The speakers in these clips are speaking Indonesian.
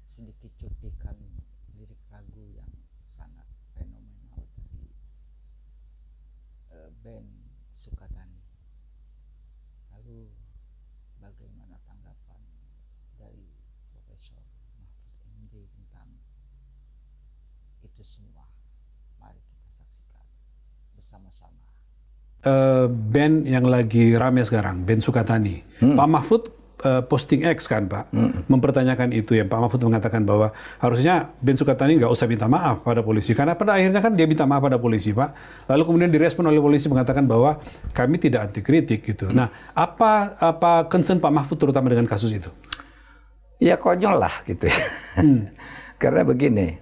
sedikit cuplikan lirik lagu yang sangat fenomenal dari band Sukatani. Lalu bagaimana tanggapan dari Profesor Mahfud MD tentang itu semua? Mari kita saksikan bersama-sama. Band yang lagi rame sekarang, band Sukatani. Pak Mahfud posting X kan Pak, mempertanyakan itu ya. Pak Mahfud mengatakan bahwa harusnya band Sukatani nggak usah minta maaf pada polisi, karena pada akhirnya kan dia minta maaf pada polisi Pak. Lalu kemudian direspon oleh polisi mengatakan bahwa kami tidak anti kritik gitu. Nah, apa concern Pak Mahfud terutama dengan kasus itu? Ya konyol lah gitu ya. Karena begini,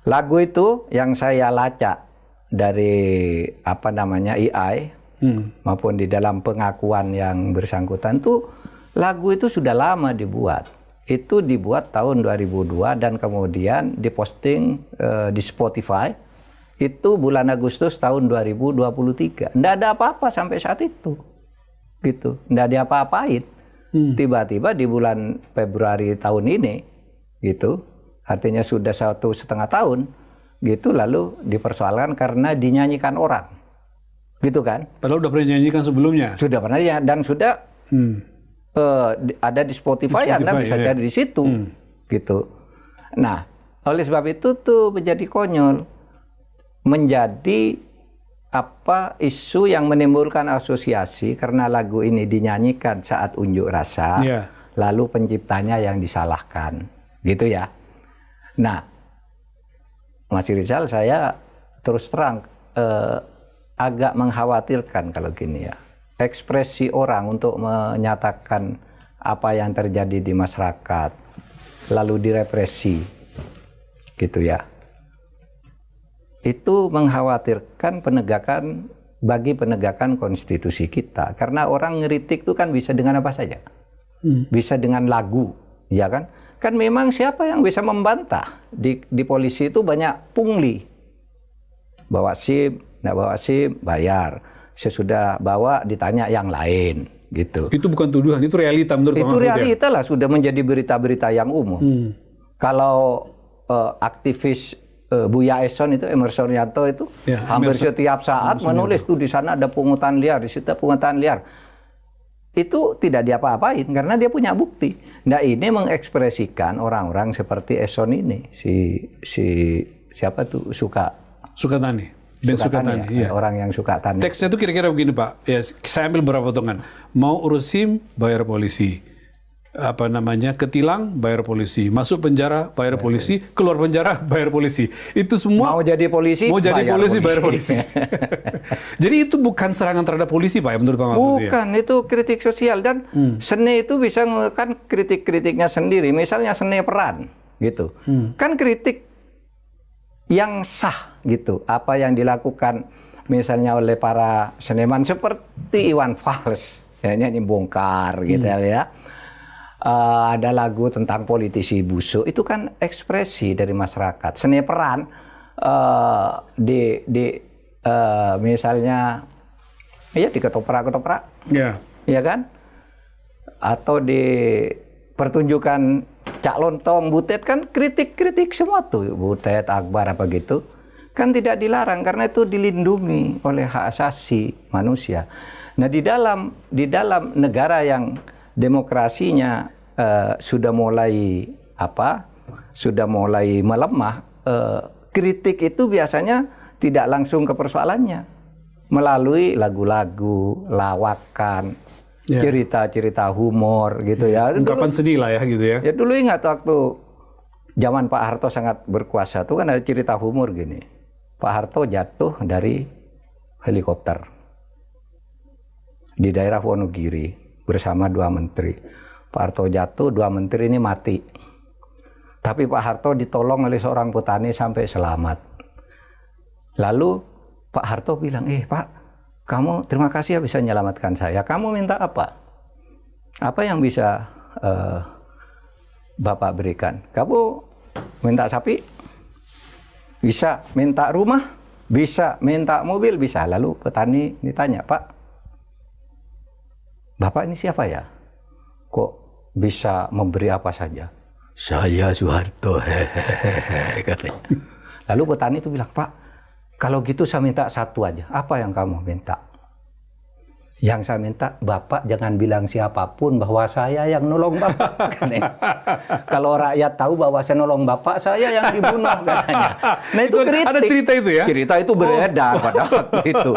lagu itu yang saya lacak dari AI maupun di dalam pengakuan yang bersangkutan tuh, lagu itu sudah lama dibuat. Itu dibuat tahun 2002 dan kemudian diposting di Spotify itu bulan Agustus tahun 2023. Nggak ada apa-apa sampai saat itu. Gitu. Nggak ada apa-apain. Tiba-tiba di bulan Februari tahun ini gitu. Artinya sudah 1,5 tahun gitu, lalu dipersoalkan karena dinyanyikan orang. Gitu kan? Padahal udah pernah dinyanyikan sebelumnya. Sudah pernah ya, dan sudah ada di Spotify, Anda bisa cari di situ, gitu. Nah, oleh sebab itu tuh menjadi konyol, menjadi isu yang menimbulkan asosiasi karena lagu ini dinyanyikan saat unjuk rasa, lalu penciptanya yang disalahkan, gitu ya. Nah, Mas Rizal, saya terus terang agak mengkhawatirkan kalau gini ya. Ekspresi orang untuk menyatakan apa yang terjadi di masyarakat lalu direpresi gitu ya, itu mengkhawatirkan bagi penegakan konstitusi kita, karena orang ngeritik itu kan bisa dengan apa saja, bisa dengan lagu, ya kan memang siapa yang bisa membantah di polisi itu banyak pungli, bawa SIM, nggak bawa SIM bayar, sesudah bawa ditanya yang lain gitu. Itu bukan tuduhan, itu realita menurut Pak Mahfud. Itu realita lah, sudah menjadi berita-berita yang umum. Kalau aktivis Buya Eson itu, Emerson Yanto itu hampir setiap saat menulis tuh di sana ada pungutan liar, di situ pungutan liar. Itu tidak diapa-apain karena dia punya bukti. Nah, ini mengekspresikan orang-orang seperti Eson ini, si siapa tuh Sukatani. Ben Sukatani, ya. Orang yang suka tani. Teksnya itu kira-kira begini Pak, ya, saya ambil beberapa potongan. Mau urus SIM, bayar polisi. Ketilang, bayar polisi. Masuk penjara, bayar polisi. Keluar penjara, bayar polisi. Itu semua. Mau jadi polisi, bayar polisi. Jadi itu bukan serangan terhadap polisi Pak, ya, menurut Pak Mahfud? Bukan, ya? Itu kritik sosial. Dan seni itu bisa melakukan kritik-kritiknya sendiri. Misalnya seni peran, gitu. Kan kritik yang sah gitu, apa yang dilakukan misalnya oleh para seniman seperti Iwan Fals, ya, nyanyi bongkar gitu ya. Ada lagu tentang politisi busuk, itu kan ekspresi dari masyarakat. Seni peran misalnya ya di ketoprak, ya kan? Atau di pertunjukan Cak Lontong, Butet, kan kritik-kritik semua tuh, Butet, Akbar apa gitu, kan tidak dilarang karena itu dilindungi oleh hak asasi manusia. Nah, di dalam negara yang demokrasinya sudah mulai melemah, kritik itu biasanya tidak langsung ke persoalannya, melalui lagu-lagu, lawakan, cerita-cerita humor gitu ya. Ungkapan sedih lah ya gitu ya. Ya dulu ingat waktu zaman Pak Harto sangat berkuasa tuh kan ada cerita humor gini. Pak Harto jatuh dari helikopter di daerah Wonogiri bersama 2 menteri. Pak Harto jatuh, 2 menteri ini mati. Tapi Pak Harto ditolong oleh seorang petani sampai selamat. Lalu Pak Harto bilang, Pak, kamu terima kasih ya bisa menyelamatkan saya. Kamu minta apa? Apa yang bisa Bapak berikan? Kamu minta sapi? Bisa. Minta rumah? Bisa. Minta mobil? Bisa. Lalu petani ditanya, Pak, Bapak ini siapa ya? Kok bisa memberi apa saja. Saya Soeharto, hehehe, katanya. Lalu petani itu bilang, Pak, kalau gitu saya minta satu aja. Apa yang kamu minta? Yang saya minta, Bapak jangan bilang siapapun bahwa saya yang nolong Bapak. Katanya. Kalau rakyat tahu bahwa saya nolong Bapak, saya yang dibunuh, katanya. Nah itu kritik. Ada cerita itu ya? Cerita itu beredar pada waktu itu.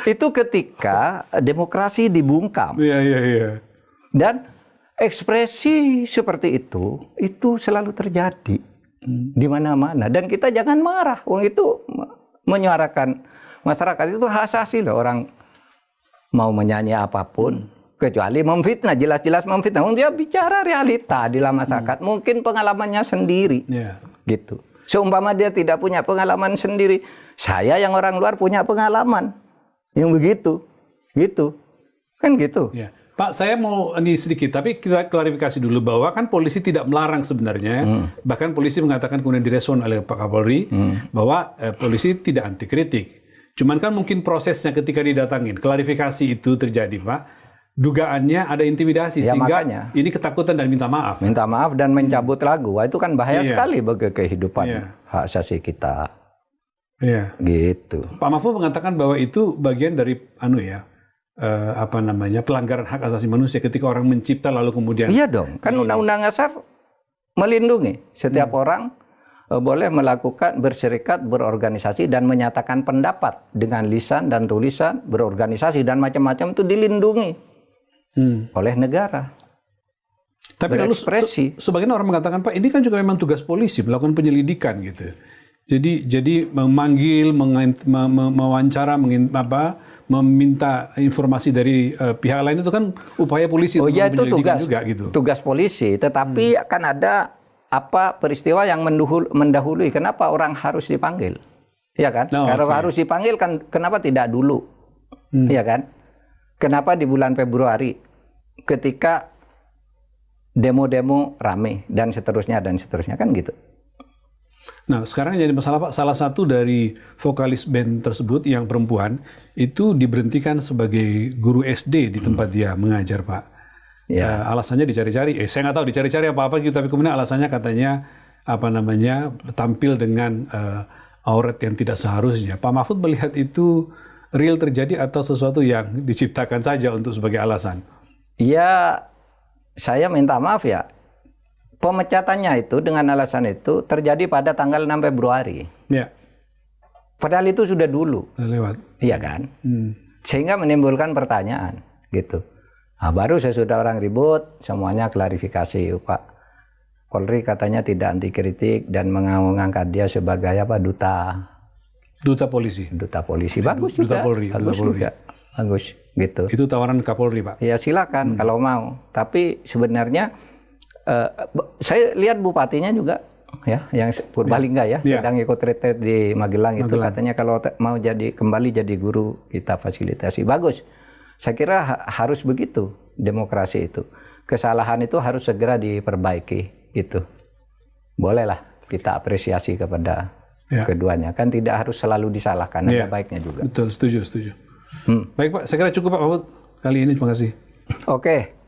Itu ketika demokrasi dibungkam. Iya. Dan ekspresi seperti itu selalu terjadi di mana-mana. Dan kita jangan marah. Wong itu menyuarakan masyarakat itu hak asasi loh. Orang mau menyanyi apapun, kecuali memfitnah, jelas-jelas memfitnah. Dia bicara realita di dalam masyarakat. Mungkin pengalamannya sendiri, gitu. Seumpama dia tidak punya pengalaman sendiri, saya yang orang luar punya pengalaman yang begitu, gitu, kan gitu. Ya. Pak, saya mau ini sedikit, tapi kita klarifikasi dulu bahwa kan polisi tidak melarang sebenarnya. Bahkan polisi mengatakan kemudian direspon oleh Pak Kapolri bahwa polisi tidak anti kritik. Cuman kan mungkin prosesnya ketika didatangin, klarifikasi itu terjadi, Pak. Dugaannya ada intimidasi, Ya, sehingga makanya. ini ketakutan dan minta maaf. Minta maaf dan mencabut lagu, wah, itu kan bahaya sekali bagi kehidupan hak asasi kita. Iya. Gitu. Pak Mahfud mengatakan bahwa itu bagian dari pelanggaran hak asasi manusia ketika orang mencipta lalu kemudian. Iya dong, kan Undang-Undang Dasar melindungi setiap orang boleh melakukan berserikat, berorganisasi dan menyatakan pendapat dengan lisan dan tulisan, berorganisasi dan macam-macam itu dilindungi oleh negara. Tapi lalu sebagian orang mengatakan, Pak, ini kan juga memang tugas polisi melakukan penyelidikan gitu. Jadi memanggil, mewawancara, meminta informasi dari pihak lain itu kan upaya polisi untuk itu penyelidikan juga gitu. Tugas polisi, tetapi akan ada peristiwa yang mendahului. Kenapa orang harus dipanggil? Iya kan? Kalau harus dipanggil kan kenapa tidak dulu? Iya kan? Kenapa di bulan Februari ketika demo-demo rame dan seterusnya kan gitu. Nah, sekarang jadi masalah, Pak, salah satu dari vokalis band tersebut yang perempuan itu diberhentikan sebagai guru SD di tempat dia mengajar, Pak. Alasannya dicari-cari, saya nggak tahu dicari-cari apa-apa gitu, tapi kemudian alasannya katanya tampil dengan aurat yang tidak seharusnya. Pak Mahfud melihat itu real terjadi atau sesuatu yang diciptakan saja untuk sebagai alasan? Ya, saya minta maaf ya. Pemecatannya itu dengan alasan itu terjadi pada tanggal 6 Februari. Ya. Padahal itu sudah dulu. Lewat. Iya kan? Sehingga menimbulkan pertanyaan gitu. Nah, baru sesudah orang ribut, semuanya klarifikasi. Pak Polri katanya tidak anti kritik dan mengangkat dia sebagai duta polisi. Duta polisi. Bagus juga. Duta Polri. Bagus juga. Bagus gitu. Itu tawaran Kapolri, Pak. Ya silakan kalau mau. Tapi sebenarnya saya lihat bupatinya juga ya, yang Purbalingga sedang ikut retret di Magelang. Itu katanya kalau mau kembali jadi guru kita fasilitasi. Bagus. Saya kira harus begitu demokrasi itu. Kesalahan itu harus segera diperbaiki gitu. Bolehlah kita apresiasi kepada keduanya. Kan tidak harus selalu disalahkan, ada baiknya juga. Betul, setuju. Baik, Pak, saya kira cukup, Pak Mahfud kali ini. Terima kasih. Oke.